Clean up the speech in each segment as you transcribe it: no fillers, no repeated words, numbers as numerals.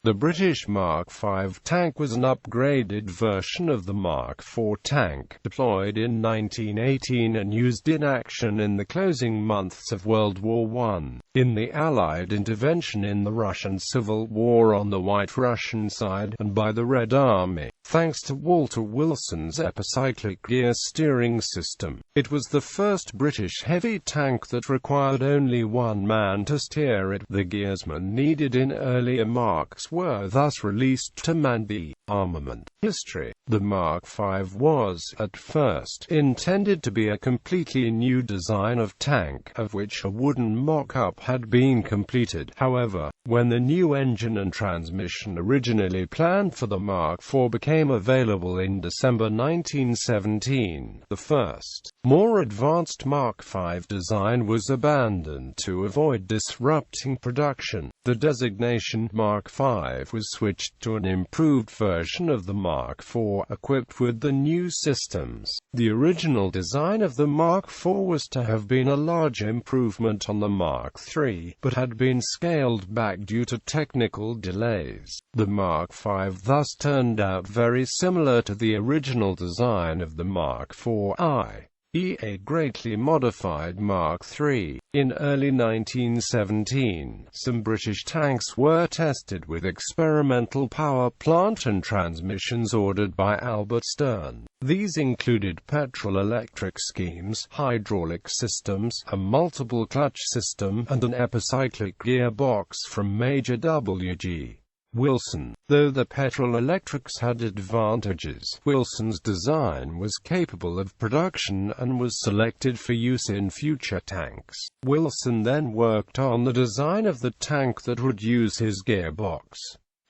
The British Mark V tank was an upgraded version of the Mark IV tank, deployed in 1918 and used in action in the closing months of World War I. In the Allied intervention in the Russian Civil War on the White Russian side, and by the Red Army, thanks to Walter Wilson's epicyclic gear steering system. It was the first British heavy tank that required only one man to steer it. The gearsmen needed in earlier Marks were thus released to man the armament. History. The Mark V was, at first, intended to be a completely new design of tank, of which a wooden mock-up had been completed. However, when the new engine and transmission originally planned for the Mark IV became available in December 1917, the first, more advanced Mark V design was abandoned to avoid disrupting production. The designation Mark V was switched to an improved version of the Mark IV, equipped with the new systems. The original design of the Mark IV was to have been a large improvement on the Mark III, but had been scaled back due to technical delays. The Mark V thus turned out very similar to the original design of the Mark IV, i.e. a greatly modified Mark III. In early 1917, some British tanks were tested with experimental power plant and transmissions ordered by Albert Stern. These included petrol-electric schemes, hydraulic systems, a multiple clutch system, and an epicyclic gearbox from Major W.G. Wilson. Though the petrol-electrics had advantages, Wilson's design was capable of production and was selected for use in future tanks. Wilson then worked on the design of the tank that would use his gearbox.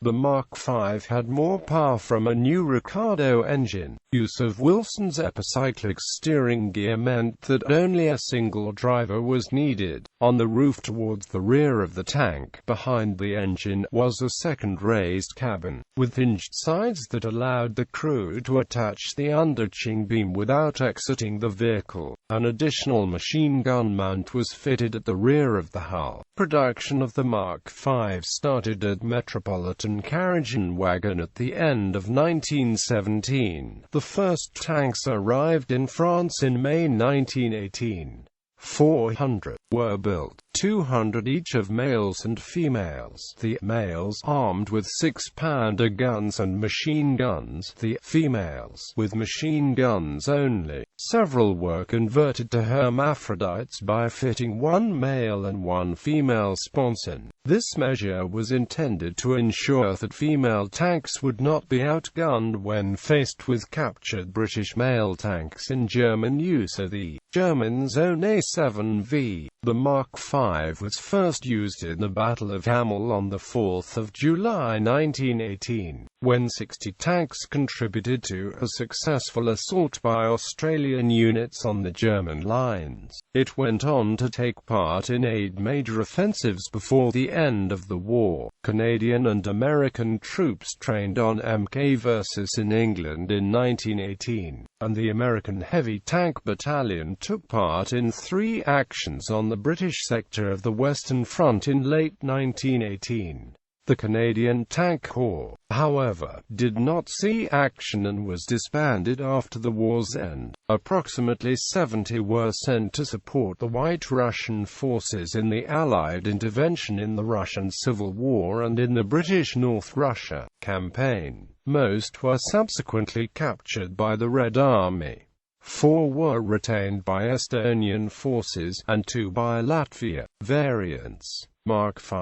The Mark V had more power from a new Ricardo engine. Use of Wilson's epicyclic steering gear meant that only a single driver was needed. On the roof towards the rear of the tank, behind the engine, was a second raised cabin, with hinged sides that allowed the crew to attach the underching beam without exiting the vehicle. An additional machine gun mount was fitted at the rear of the hull. Production of the Mark V started at Metropolitan Carriage and Wagon at the end of 1917. The first tanks arrived in France in May 1918. 400 were built, 200 each of males and females, the males armed with 6-pounder guns and machine guns, the females with machine guns only. Several were converted to hermaphrodites by fitting one male and one female sponson. This measure was intended to ensure that female tanks would not be outgunned when faced with captured British male tanks in German use of the Germans' own A7V. The Mark V was first used in the Battle of Hamel on 4 July 1918, when 60 tanks contributed to a successful assault by Australian units on the German lines. It went on to take part in 8 major offensives before the end of the war. Canadian and American troops trained on Mk Versus in England in 1918, and the American Heavy Tank Battalion took part in 3 actions on the British sector of the Western Front in late 1918. The Canadian Tank Corps, however, did not see action and was disbanded after the war's end. Approximately 70 were sent to support the White Russian forces in the Allied intervention in the Russian Civil War and in the British North Russia campaign. Most were subsequently captured by the Red Army. 4 were retained by Estonian forces, and 2 by Latvia. Variants. Mark V**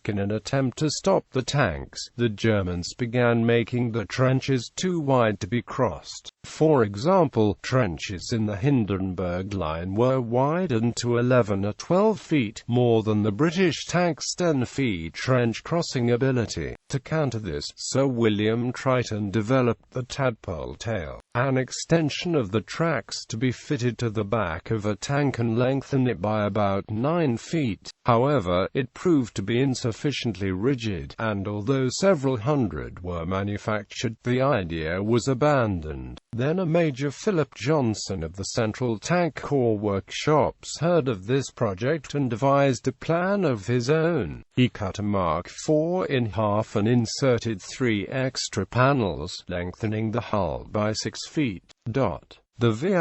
in an attempt to stop the tanks, the Germans began making the trenches too wide to be crossed. For example, trenches in the Hindenburg Line were widened to 11 or 12 feet, more than the British tank's 10 feet trench crossing ability. To counter this, Sir William Triton developed the tadpole tail, an extension of the tracks to be fitted to the back of a tank and lengthen it by about 9 feet. However, it proved to be insufficiently rigid, and although several hundred were manufactured, the idea was abandoned. Then a Major Philip Johnson of the Central Tank Corps Workshops heard of this project and devised a plan of his own. He cut a Mark IV in half and inserted 3 extra panels, lengthening the hull by 6 feet. The V**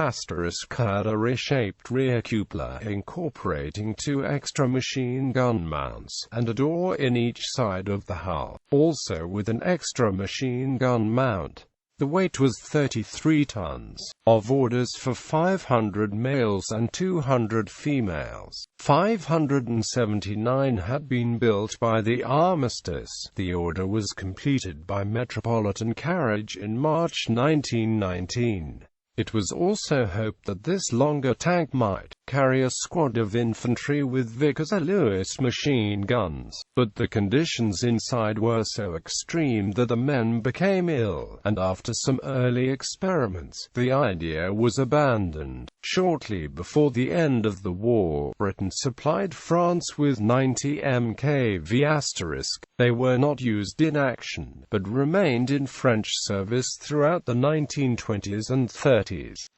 had a reshaped rear cupola incorporating 2 extra machine gun mounts, and a door in each side of the hull, also with an extra machine gun mount. The weight was 33 tons. Of orders for 500 males and 200 females, 579 had been built by the armistice. The order was completed by Metropolitan Carriage in March 1919. It was also hoped that this longer tank might carry a squad of infantry with Vickers Lewis machine guns, but the conditions inside were so extreme that the men became ill, and after some early experiments, the idea was abandoned. Shortly before the end of the war, Britain supplied France with 90 Mkv*. They were not used in action, but remained in French service throughout the 1920s and 30s.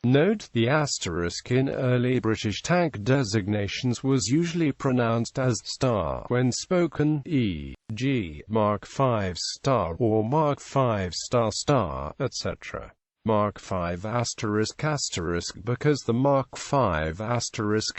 Note: the asterisk in early British tank designations was usually pronounced as star when spoken, e.g., Mark V star or Mark V star star, etc. Mark V** because the Mark V**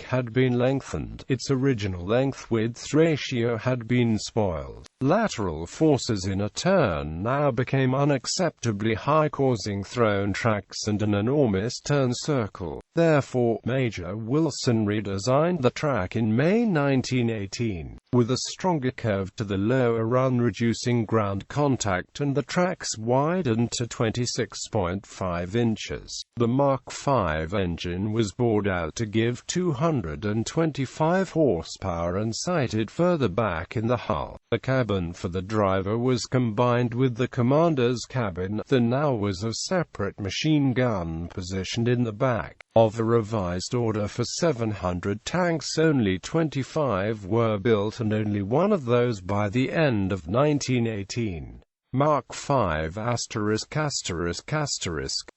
had been lengthened, its original length-width ratio had been spoiled. Lateral forces in a turn now became unacceptably high, causing thrown tracks and an enormous turn circle. Therefore, Major Wilson redesigned the track in May 1918, with a stronger curve to the lower run, reducing ground contact, and the tracks widened to 26.5 inches. The Mark V engine was bored out to give 225 horsepower and sighted further back in the hull. The cabin for the driver was combined with the commander's cabin. There now was a separate machine gun positioned in the back. Of a revised order for 700 tanks, only 25 were built, and only one of those by the end of 1918. Mark V***,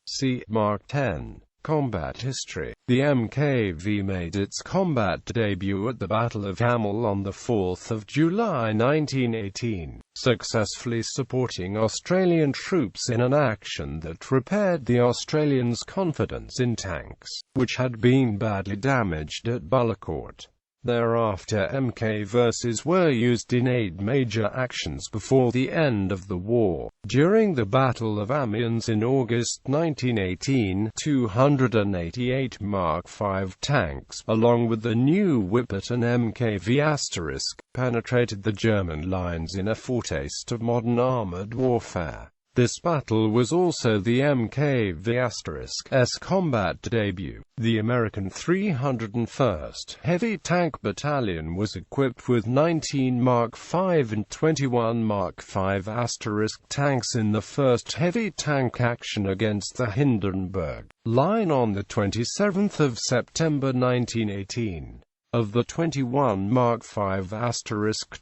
see Mark X. Combat history. The Mkv made its combat debut at the Battle of Hamel on 4 July 1918, successfully supporting Australian troops in an action that repaired the Australians' confidence in tanks, which had been badly damaged at Bullecourt. Thereafter Mkvs were used in 8 major actions before the end of the war. During the Battle of Amiens in August 1918, 288 Mark V tanks, along with the new Whipperton Mkv**, penetrated the German lines in a foretaste of modern armored warfare. This battle was also the Mkv**''s combat debut. The American 301st Heavy Tank Battalion was equipped with 19 Mark V and 21 Mark V** tanks in the first heavy tank action against the Hindenburg Line on 27 September 1918. Of the 21 Mark V**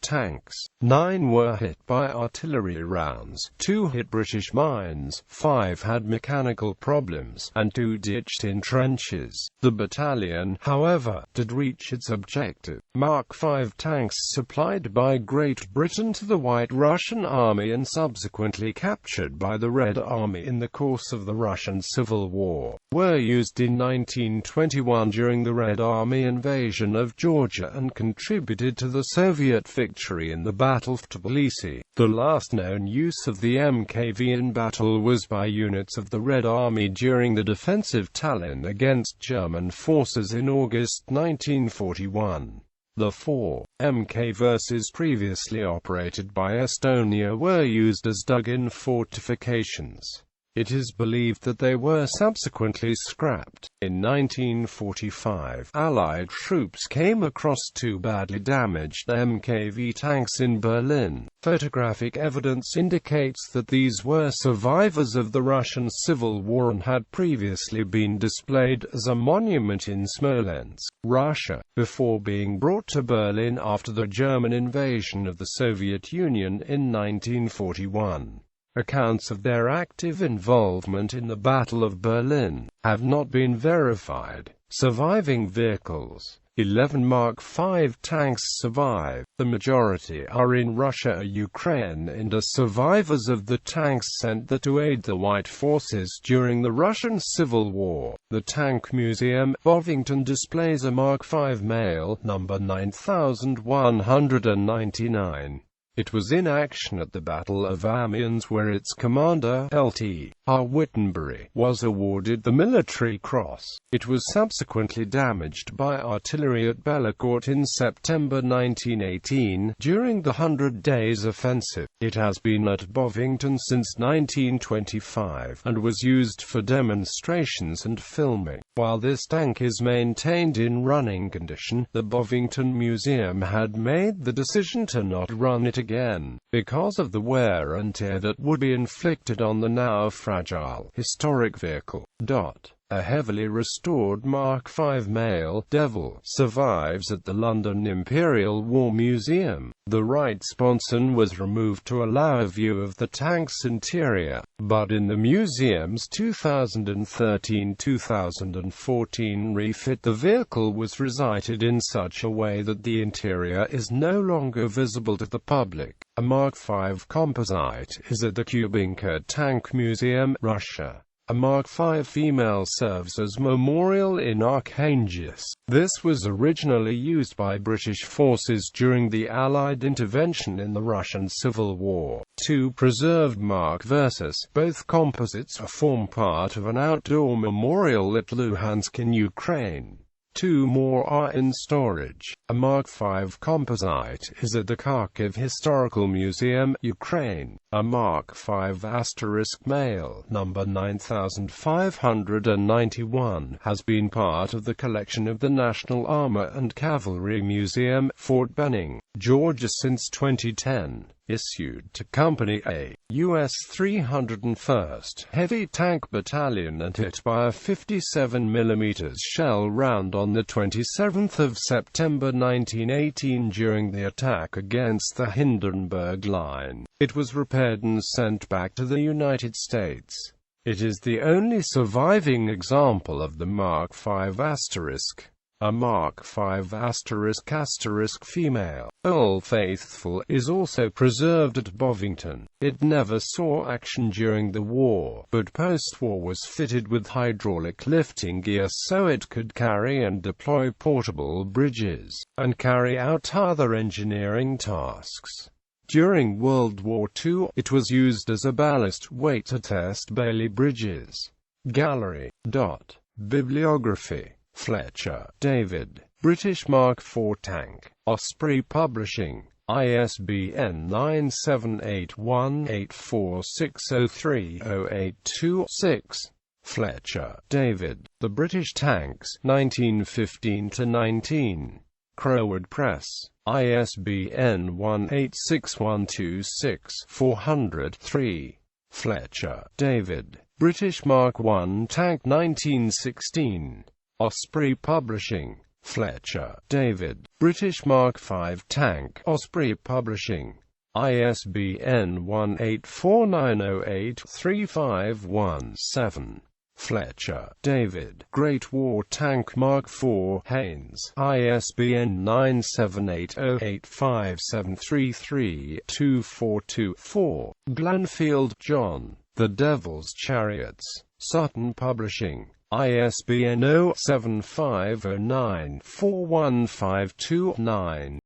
tanks, 9 were hit by artillery rounds, 2 hit British mines, 5 had mechanical problems, and 2 ditched in trenches. The battalion, however, did reach its objective. Mark V tanks supplied by Great Britain to the White Russian Army and subsequently captured by the Red Army in the course of the Russian Civil War, were used in 1921 during the Red Army invasion of Georgia and contributed to the Soviet victory in the Battle of Tbilisi. The last known use of the Mkv in battle was by units of the Red Army during the defensive Tallinn against German forces in August 1941. The 4 Mkvs previously operated by Estonia were used as dug-in fortifications. It is believed that they were subsequently scrapped. In 1945, Allied troops came across 2 badly damaged Mkv tanks in Berlin. Photographic evidence indicates that these were survivors of the Russian Civil War and had previously been displayed as a monument in Smolensk, Russia, before being brought to Berlin after the German invasion of the Soviet Union in 1941. Accounts of their active involvement in the Battle of Berlin have not been verified. Surviving vehicles: 11 Mark V tanks survive. The majority are in Russia or Ukraine and are survivors of the tanks sent there to aid the White Forces during the Russian Civil War. The Tank Museum, Bovington displays a Mark V male, number 9199. It was in action at the Battle of Amiens where its commander, Lt. R. Wittenbury, was awarded the Military Cross. It was subsequently damaged by artillery at Bellecourt in September 1918 during the 100 Days Offensive. It has been at Bovington since 1925 and was used for demonstrations and filming. While this tank is maintained in running condition, the Bovington Museum had made the decision to not run it again, because of the wear and tear that would be inflicted on the now fragile, historic vehicle. A heavily restored Mark V male, Devil, survives at the London Imperial War Museum. The right sponson was removed to allow a view of the tank's interior, but in the museum's 2013-2014 refit the vehicle was resited in such a way that the interior is no longer visible to the public. A Mark V composite is at the Kubinka Tank Museum, Russia. A Mark V female serves as memorial in Archangels. This was originally used by British forces during the Allied intervention in the Russian Civil War. 2 preserved Mark versus. Both composites form part of an outdoor memorial at Luhansk in Ukraine. 2 more are in storage. A Mark V composite is at the Kharkiv Historical Museum, Ukraine. A Mark V * male, number 9591, has been part of the collection of the National Armor and Cavalry Museum, Fort Benning, Georgia since 2010. Issued to Company A, U.S. 301st Heavy Tank Battalion and hit by a 57 mm shell round on the 27th of September 1918 during the attack against the Hindenburg Line. It was repaired and sent back to the United States. It is the only surviving example of the Mark V *. A Mark V ** female, Old Faithful, is also preserved at Bovington. It never saw action during the war, but post-war was fitted with hydraulic lifting gear so it could carry and deploy portable bridges, and carry out other engineering tasks. During World War II, it was used as a ballast weight to test Bailey bridges. Gallery. Bibliography. Fletcher, David. British Mark IV tank. Osprey Publishing. ISBN 9781846030826. Fletcher, David. The British Tanks, 1915–19. Crowwood Press. ISBN 186126-400-3. Fletcher, David. British Mark I tank 1916. Osprey Publishing. Fletcher, David. British Mark V tank. Osprey Publishing. ISBN 1849083517. Fletcher, David. Great War Tank Mark IV. Haynes. ISBN 9780857332424. Glanfield, John. The Devil's Chariots. Sutton Publishing. ISBN 0-7509-41529.